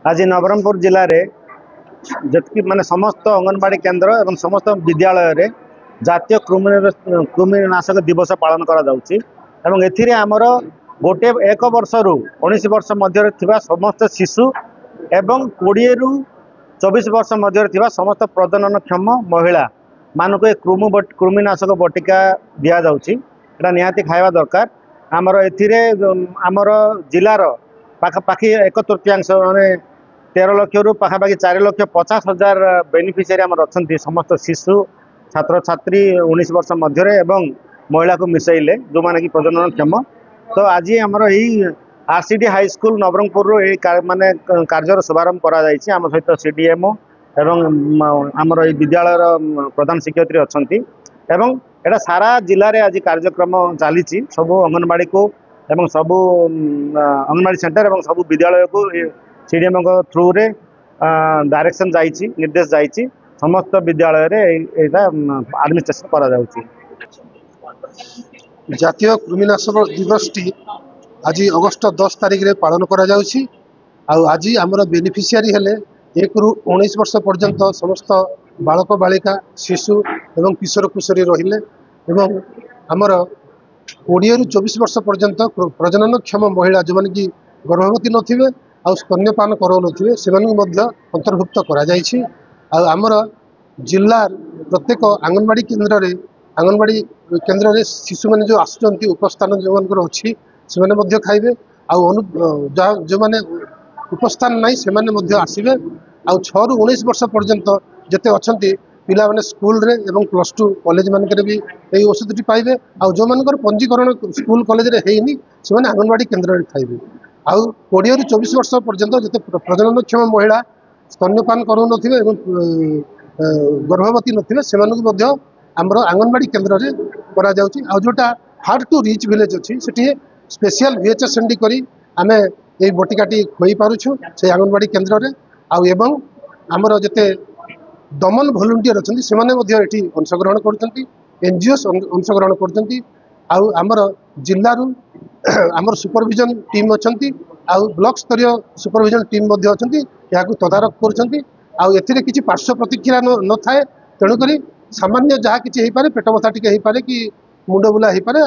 आज नवरंगपुर जिले में जी माने समस्त अंगनवाड़ी केन्द्र एवं समस्त विद्यालय रे जातीय कृमिनाशक दिवस पालन करा आमर गोटे 1 वर्ष रु 19 वर्ष मध्य समस्त शिशु एवं 20 रु 24 वर्ष मध्य समस्त प्रजननक्षम महिला मानक कृमिनाशक बटिका दि जाटा निहाती खाଇବା दरकार आमर आमर जिलार पाखापाखि 1/3 माने 13 लाख रु पाखापाखि 4,50,000 बेनिफिशियरी आमर अच्छा समस्त शिशु छात्र छात्री 19 वर्ष मध्य एवं महिला को मिसैले जो माने कि प्रजनन क्षम। तो आज आमर यही आरसीडी हाई स्कूल नवरंगपुर माने कार्यर शुभारंभ करा जायछि। आम सहित सीडीएमओ एवं आमर विद्यालय प्रधान शिक्षयित्री अच्छी एवं एटा सारा जिले में आज कार्यक्रम चली सब अंगनवाड़ी को एवं सब अंगनवाड़ी सेंटर एवं सब विद्यालय को सीडीएम थ्रू रे डायरेक्शन जाइए निर्देश जाइए समस्त विद्यालय रे एडमिनिस्ट्रेशन करा जाउछि। जातीय कृमिनाशक दिवस टी आज अगस्ट 10 तारिख रे पालन करा जाउछि। आज आमर बेनिफिशियरी हेले 1 रु 19 वर्ष पर्यंत समस्त बालक बालिका शिशु एवं किशोर किशोरी रहिले एवं आमर 20 रु 24 वर्ष पर्यंत प्रजनन क्षम महिला जो माने कि गर्भवती नथिबे आ स्तन्यपान करो नथिबे सेमानकु मध्य अंतर्भुक्त करा जायछि। आमर जिल्ला प्रत्येक आंगनवाड़ी केन्द्र रे शिशु माने जो आसुचंती उपस्थान जो मानकर अछि से माने मध्य खाइबे जो माने उपस्थान नहीं से माने मध्य आसीबे। 6 रु 19 वर्ष पर्यंत जते अछंती पिला माने स्कूल रे एवं +2 कॉलेज मानकर भी यही औषधि पाइबे। जो मानकर पंजीकरण स्कूल कॉलेज रे हेइनी से माने आंगनवाड़ी केन्द्र रे खाइबे। 20 रु 24 वर्ष पर्यंत जते प्रजननक्षम महिला स्तन्यपान करू नथिबे एवं गर्भवती नथिबे सेमानकु मध्य आमर आंगनवाड़ी केन्द्र रे करा जाउछि। जोटा हार्ड टू रीच विलेज अछि सेठी स्पेशल VHSND करी आमे ए बटिकाटी खोई पारुछु से आंगनवाड़ी केन्द्र रे एवं आमर जते दमन भलंटियर अच्छी से अंशग्रहण करछंती एनजीओ अंशग्रहण करछंती। आमर जिल्लारू आमर सुपरविजन टीम अच्छी ब्लॉक स्तरीय सुपरविजन टीम अच्छी तदारख करछंती। एथिरे किछि पार्श्व प्रतिक्रिया न थाए तेणुकरी सामान्य जहाँ किछि पारे पेट बथा टिके हो पारे कि मुंड बुला हो पारे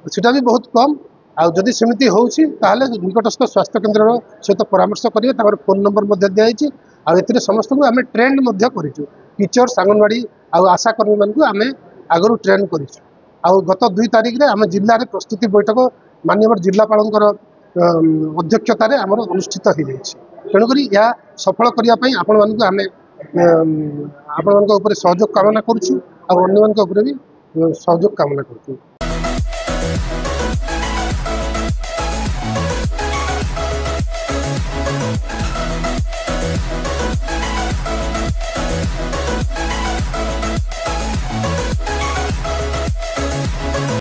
सेटा भी बहुत कम। जदि सेमिति होउछि ताहले निकटस्थ स्वास्थ्य केन्द्र सहित परामर्श करिवे तापर फोन नंबर मध्य दिया जायछि। एथिरे समस्त को आमे ट्रेंड मध्य करिछु टीचर्स आंगनवाड़ी आशा कर्मी मान को आमे आगरु ट्रेन करिछु। गत 2 तारिख रे आमे जिल्ला रे प्रस्तुति बैठक माननीय जिल्लापालंकर अध्यक्षतार आमर अनुष्ठित हो जाइछि। तेणुकरी या सफल करिया पई आपण मानकु आमे आपण मानक ऊपर सहयोग कामना करूछु अन्य मानक ऊपर भी सहयोग कामना करूछु।